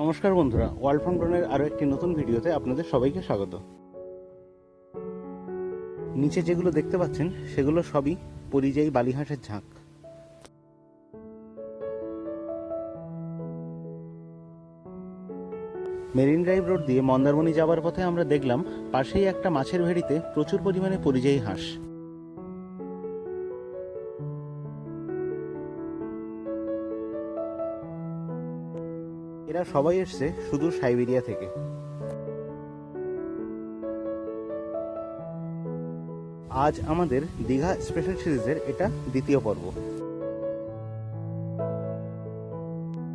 নমস্কার বন্ধুরা, world from ড্রোনের আরও একটি নতুন ভিডিওতে আপনাদের সবাইকে স্বাগত। নিচে যেগুলো দেখতে পাচ্ছেন সেগুলো সবই পরিযায়ী বালিহাঁসের ঝাঁক। মেরিন ড্রাইভ রোড দিয়ে মন্দারমণি যাওয়ার পথে আমরা দেখলাম পাশেই একটা মাছের ভেড়িতে প্রচুর পরিমাণে পরিযায়ী হাঁস। এরা সবাই এসছে সুদূর সাইবেরিয়া থেকে। আজ আমাদের দীঘা স্পেশাল সিরিজের এটা দ্বিতীয় পর্ব।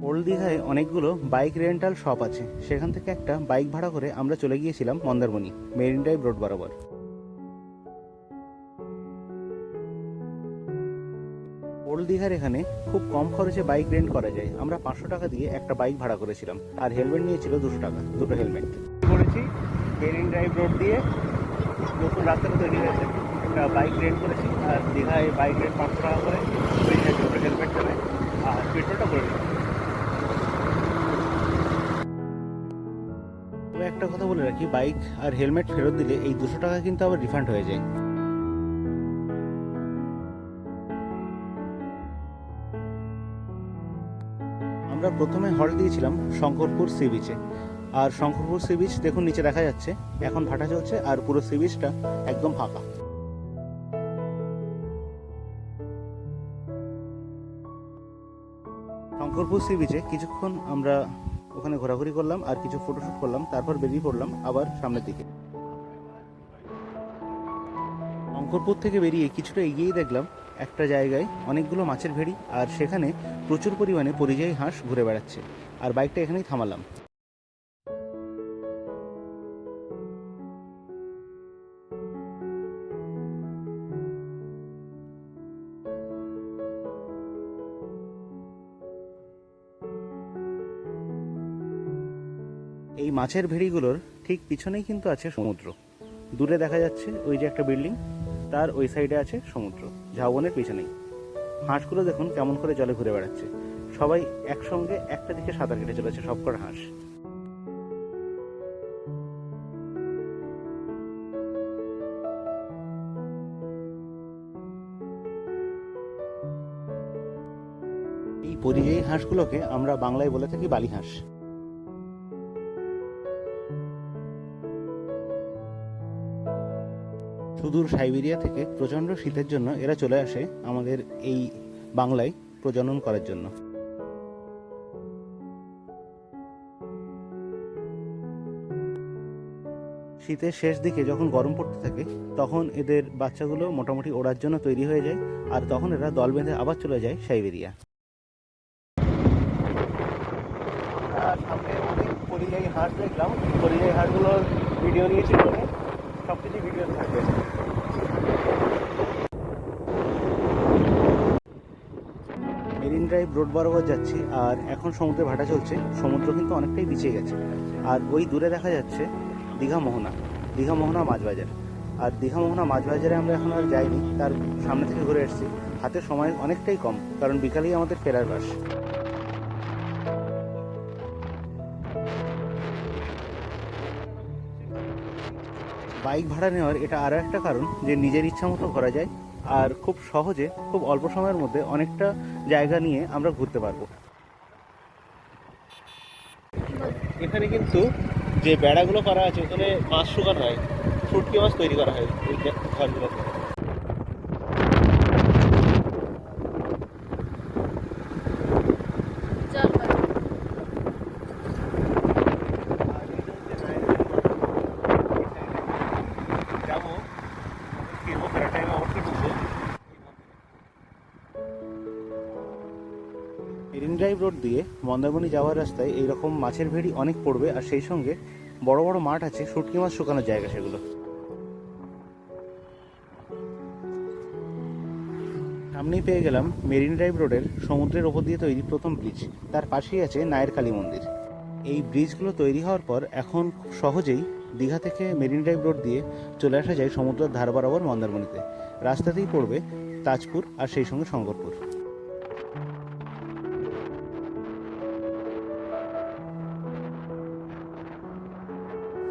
ওল্ড দীঘায় অনেকগুলো বাইক রেন্টাল শপ আছে, সেখান থেকে একটা বাইক ভাড়া করে আমরা চলে গিয়েছিলাম মন্দারমণি মেরিন ড্রাইভ রোড বরাবর। ওল্ড দীঘার এখানে খুব কম খরচে বাইক রেন্ট করা যায়। আমরা 500 টাকা দিয়ে একটা বাইক ভাড়া করেছিলাম, আর হেলমেট নিয়েছিল 200 টাকা, দুটো হেলমেট করেছি। মেরিন ড্রাইভ রোড দিয়ে নতুন রাস্তাটা তৈরি হয়েছে, একটা বাইক রেন্ট করেছি। আর দীঘায় বাইক রেন্ট 500 টাকা করে, দুটো হেলমেট দেবে আর পেট্রোলটা করে দেবে। তবে একটা কথা বলে রাখি, বাইক আর হেলমেট ফেরত দিলে এই 200 টাকা কিন্তু আবার রিফান্ড হয়ে যায়। আমরা প্রথমে হল্ট দিয়েছিলাম শঙ্করপুর সি বিচে। আর শঙ্করপুর সি বিচ দেখুন নিচে দেখা যাচ্ছে, এখন ভাটা চলছে আর পুরো সি বিচটা একদম ফাঁকা। শঙ্করপুর সি বিচে কিছুক্ষণ আমরা ওখানে ঘোরাঘুরি করলাম আর কিছু ফটোশ্যুট করলাম, তারপর বেরিয়ে পড়লাম আবার সামনের দিকে। শঙ্করপুর থেকে বেরিয়ে কিছুটা এগিয়েই দেখলাম একটা জায়গায় অনেকগুলো মাছের ভেড়ি, আর সেখানে প্রচুর পরিমাণে পরিযায়ী হাঁস ঘুরে বেড়াচ্ছে। আর বাইকটা এখানেই থামালাম। এই মাছের ভেড়িগুলোর ঠিক পিছনেই কিন্তু আছে সমুদ্র। দূরে দেখা যাচ্ছে ওই যে একটা বিল্ডিং, তার ওই সাইডে আছে সমুদ্র, ঝাউবনের পিছনেই। হাঁসগুলো দেখুন কেমন করে জলে ঘুরে বেড়াচ্ছে। সবাই একসঙ্গে একটা দিকে সাঁতার কেটে চলেছে সবকটা হাঁস। এই পরিযায়ী হাঁসগুলোকে আমরা বাংলায় বলে থাকি বালি হাঁস। সুদূর সাইবেরিয়া থেকে প্রচণ্ড শীতের জন্য এরা চলে আসে আমাদের এই বাংলায় প্রজনন করার জন্য। শীতের শেষ দিকে যখন গরম পড়তে থাকে তখন এদের বাচ্চাগুলো মোটামুটি ওড়ার জন্য তৈরি হয়ে যায়, আর তখন এরা দল বেঁধে আবার চলে যায় সাইবেরিয়া। সামনে অনেক পরিযায়ী হাঁস দেখলাম, পরিযায়ী হাঁসগুলোর ভিডিও নিয়েছি, সব কিছু ভিডিও থাকবে। মেরিন ড্রাইভ রোড বরাবর যাচ্ছি, আর এখন সমুদ্রে ভাটা চলছে। সমুদ্র কিন্তু অনেকটাই পিছিয়ে গেছে। আর ওই দূরে দেখা যাচ্ছে দীঘা মোহনা মাছ বাজার। আর দীঘা মোহনা মাছ বাজারে আমরা এখন আর যাইনি, তার সামনে থেকে ঘুরে এসেছি। হাতে সময় অনেকটাই কম, কারণ বিকালেই আমাদের ফেরার বাস। বাইক ভাড়া নেওয়ার এটা আরও একটা কারণ যে নিজের ইচ্ছা মতো ঘোরা যায়, আর খুব সহজে খুব অল্প সময়ের মধ্যে অনেকটা জায়গা নিয়ে আমরা ঘুরতে পারবো। এখানে কিন্তু যে বেড়াগুলো করা আছে ওখানে মাছ শুকানো হয়, শুটকি মাছ তৈরি করা হয় ওই ঘরগুলোতে। মেরিন ড্রাইভ রোড দিয়ে মন্দারমণি যাওয়ার রাস্তায় এইরকম মাছের ভেড়ি অনেক পড়বে, আর সেই সঙ্গে বড় বড় মাঠ আছে, শুটকি মাছ শুকানোর জায়গা সেগুলো। সামনেই পেয়ে গেলাম মেরিন ড্রাইভ রোডের সমুদ্রের ওপর দিয়ে তৈরি প্রথম ব্রিজ, তার পাশেই আছে নায়ের কালী মন্দির। এই ব্রিজগুলো তৈরি হওয়ার পর এখন খুব সহজেই দীঘা থেকে মেরিন ড্রাইভ রোড দিয়ে চলে আসা যায় সমুদ্রের ধার বরাবর মন্দারমণিতে। রাস্তাতেই পড়বে তাজপুর আর সেই সঙ্গে শঙ্করপুর।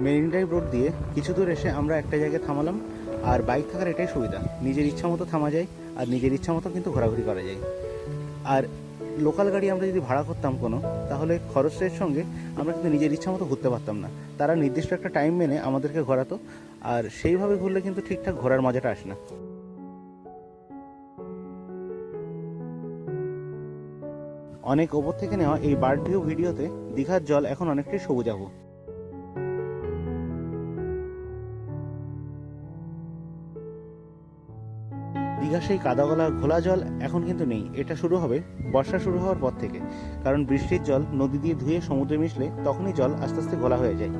মেরিন ড্রাইভ রোড দিয়ে কিছু দূর এসে আমরা একটা জায়গায় থামালাম। আর বাইক থাকার এটাই সুবিধা, নিজের ইচ্ছা মতো থামা যায় আর নিজের ইচ্ছা মতো কিন্তু ঘোরাঘুরি করা যায়। আর লোকাল গাড়ি আমরা যদি ভাড়া করতাম কোনো, তাহলে খরচের সঙ্গে আমরা কিন্তু নিজের ইচ্ছা মতো ঘুরতে পারতাম না। তারা নির্দিষ্ট একটা টাইম মেনে আমাদেরকে ঘোরাতো, আর সেইভাবে ঘুরলে কিন্তু ঠিকঠাক ঘোরার মজাটা আসে না। অনেক ওপর থেকে নেওয়া এই বার্ড ভিউ ভিডিওতে দীঘার জল এখন অনেকটাই সবুজাভ। দীঘা সেই কাদাগলা ঘোলা জল এখন কিন্তু নেই, এটা শুরু হবে বর্ষা শুরু হওয়ার পর থেকে। কারণ বৃষ্টির জল নদী দিয়ে ধুয়ে সমুদ্রে মিশলে তখনই জল আস্তে আস্তে ঘোলা হয়ে যায়।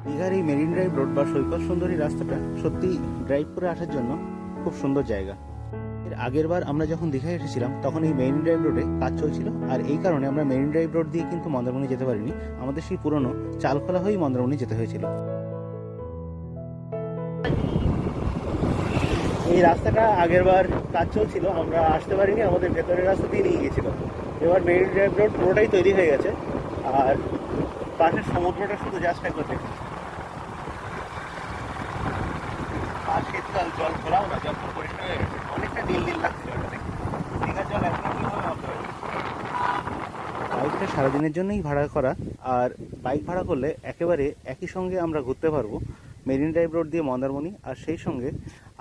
দীঘার এই মেরিন ড্রাইভ রোড বা সৈকত সুন্দরী রাস্তাটা সত্যি ড্রাইভ করে আসার জন্য খুব সুন্দর জায়গা। এর আগের বার আমরা যখন দীঘায় এসেছিলাম তখন এই মেরিন ড্রাইভ রোডে কাজ চলছিল, আর এই কারণে আমরা মেরিন ড্রাইভ রোড দিয়ে কিন্তু মন্দারমণি যেতে পারিনি। আমাদের সেই পুরনো চালখোলা হয়েই মন্দারমণি যেতে হয়েছিল। এই রাস্তাটা আগের বার কাজ চলছিল, আমরা আসতে পারিনি, আমাদের ভেতরের রাস্তা দিয়ে নিয়ে গেছিল। এবার মেরিন ড্রাইভ রোড পুরোটাই তৈরি হয়ে গেছে, আর পাশের সমুদ্রটা শুধু জাস্ট একবার দেখুন। আর শীতকাল জল খোলাও না, জল পুরো পরিষ্কার হয়ে গেছে, অনেকটা নীল নীল লাগছিল ওটা দেখে। দীঘার জল এখন কীভাবে ভাবতে পারি। বাইকটা সারাদিনের জন্যই ভাড়া করা, আর বাইক ভাড়া করলে একেবারে একই সঙ্গে আমরা ঘুরতে পারবো মেরিন ড্রাইভ রোড দিয়ে মন্দারমণি, আর সেই সঙ্গে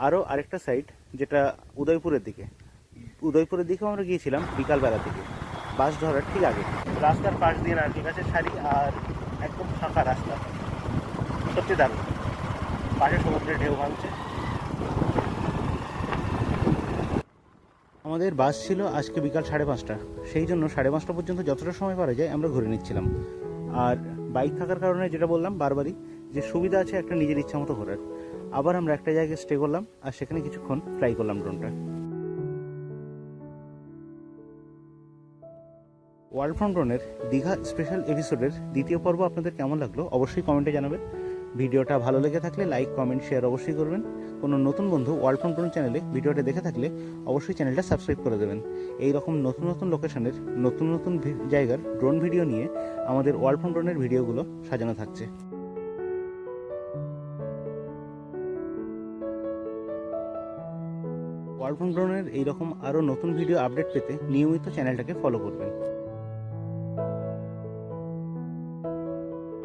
আরও আরেকটা সাইড যেটা উদয়পুরের দিকে। উদয়পুরের দিকেও আমরা গিয়েছিলাম বিকালবেলা থেকে, বাস ধরার ঠিক আগে। রাস্তার পাশ দিয়ে নারকেল গাছের সারি আর একদম ফাঁকা রাস্তা, সত্যি দারুণ। পাশে সমুদ্রের ঢেউ ভাঙছে। আমাদের বাস ছিল আজকে বিকাল 5:30, সেই জন্য 5:30 পর্যন্ত যতটা সময় পারা যায় আমরা ঘুরে নিচ্ছিলাম। আর বাইক থাকার কারণে যেটা বললাম বারবারই, যে সুবিধা আছে একটা নিজের ইচ্ছা মতো ঘোরার। আবার আমরা একটা জায়গায় স্টে করলাম আর সেখানে কিছুক্ষণ ফ্লাই করলাম ড্রোনটা। ওয়ার্ল্ড ফ্রম ড্রোনের দীঘা স্পেশাল এপিসোডের দ্বিতীয় পর্ব আপনাদের কেমন লাগলো অবশ্যই কমেন্টে জানাবেন। ভিডিওটা ভালো লেগে থাকলে লাইক কমেন্ট শেয়ার অবশ্যই করবেন। কোনো নতুন বন্ধু ওয়ার্ল্ড ফ্রম ড্রোন চ্যানেলে ভিডিওটা দেখে থাকলে অবশ্যই চ্যানেলটা সাবস্ক্রাইব করে দেবেন। এই রকম নতুন নতুন লোকেশনের নতুন নতুন জায়গার ড্রোন ভিডিও নিয়ে আমাদের ওয়ার্ল্ড ফ্রম ড্রোনের ভিডিওগুলো সাজানো থাকছে। ওয়ার্ল্ড ফ্রম ড্রোনের এইরকম আরও নতুন ভিডিও আপডেট পেতে নিয়মিত চ্যানেলটাকে ফলো করবেন।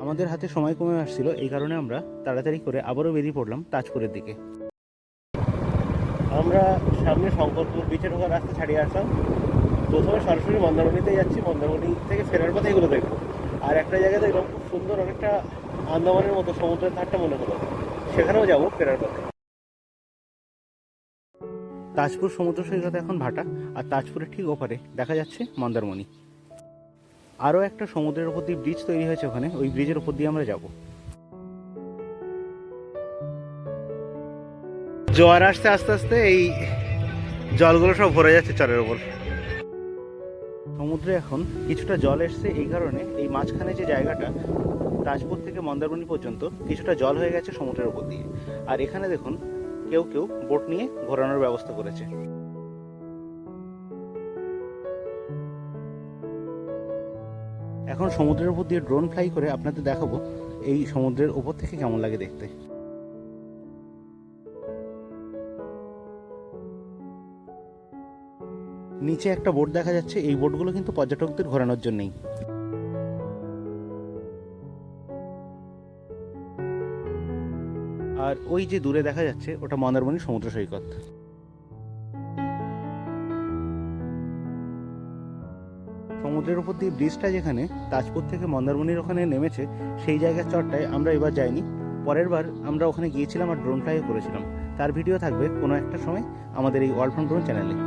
আমাদের হাতে সময় কমে আসছিল, এই কারণে আমরা তাড়াতাড়ি করে আবারও বেরিয়ে পড়লাম তাজপুরের দিকে। আমরা সামনে শঙ্করপুর বিচে ঢোকার রাস্তা ছাড়িয়ে আসলাম। প্রথমে সরাসরি মন্দারমণিতে যাচ্ছি, মন্দারমণি থেকে ফেরার পথে এগুলো দেখবো। আর একটা জায়গায় দেখলাম খুব সুন্দর, অনেকটা আন্দামানের মতো সমুদ্রের ধারটা মনে হলো, সেখানেও যাবো ফেরার পথে। তাজপুর সমুদ্র সৈকত এখন ভাটা, আর তাজপুরের ঠিক ওপারে দেখা যাচ্ছে মন্দারমণি। আরও একটা সমুদ্রের উপর দিয়ে ব্রিজ তৈরি হয়েছে ওখানে, ওই ব্রিজের উপর দিয়ে আমরা যাব। জোয়ার আসতে আস্তে আস্তে এই জলগুলো সব ভরে যাচ্ছে চরের ওপর। সমুদ্রে এখন কিছুটা জল এসছে, এই কারণে এই মাঝখানে যে জায়গাটা তাজপুর থেকে মন্দারমণি পর্যন্ত কিছুটা জল হয়ে গেছে সমুদ্রের উপর দিয়ে। আর এখানে দেখুন কেউ কেউ বোট নিয়ে ঘোরানোর ব্যবস্থা করেছে। এখন সমুদ্রের উপর দিয়ে ড্রোন ফ্লাই করে আপনাদের দেখাবো এই সমুদ্রের উপর থেকে কেমন লাগে দেখতে। নিচে একটা বোট দেখা যাচ্ছে, এই বোটগুলো কিন্তু পর্যটকদের ঘোরানোর জন্যই। আর ওই যে দূরে দেখা যাচ্ছে ওটা মন্দারমণি সমুদ্র সৈকত। সমুদ্রের উপর দিয়ে ব্রিজটা যেখানে তাজপুর থেকে মন্দারমণির ওখানে নেমেছে, সেই জায়গার চরটায় আমরা এবার যাইনি। পরের বার আমরা ওখানে গিয়েছিলাম আর ড্রোন ফ্লাই করেছিলাম, তার ভিডিও থাকবে কোনো একটা সময় আমাদের এই ওয়ার্ল্ড ফ্রম ড্রোন চ্যানেলে।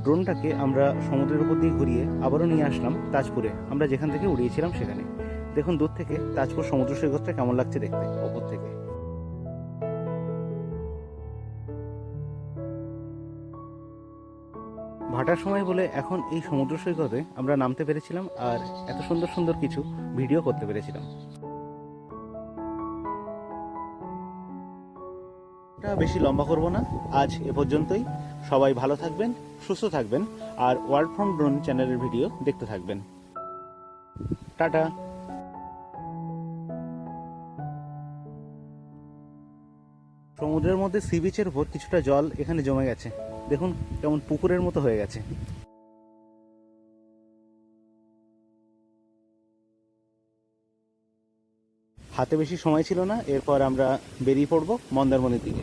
ড্রোনটাকে আমরা সমুদ্রের উপর দিয়ে ঘুরিয়ে আবারও নিয়ে আসলাম তাজপুরে, আমরা যেখান থেকে উড়িয়েছিলাম সেখানে। দেখুন দূর থেকে তাজপুর সমুদ্র সৈকতটা কেমন লাগছে দেখতে ওপর থেকে। ভাটার সময় বলে এখন এই সমুদ্র সৈকতে আমরা নামতে পেরেছিলাম আর এত সুন্দর সুন্দর কিছু ভিডিও করতে পেরেছিলাম। বেশি লম্বা করব না, আজ এ পর্যন্তই। সবাই ভালো থাকবেন, সুস্থ থাকবেন, আর ওয়ার্ল্ড ফ্রম ড্রোন চ্যানেলের ভিডিও দেখতে থাকবেন। টাটা। সমুদ্রের মধ্যে সি বিচের উপর কিছুটা জল এখানে জমে গেছে, দেখুন কেমন পুকুরের মতো হয়ে গেছে। হাতে বেশি সময় ছিল না, এরপর আমরা বেরিয়ে পড়বো মন্দারমণির দিকে।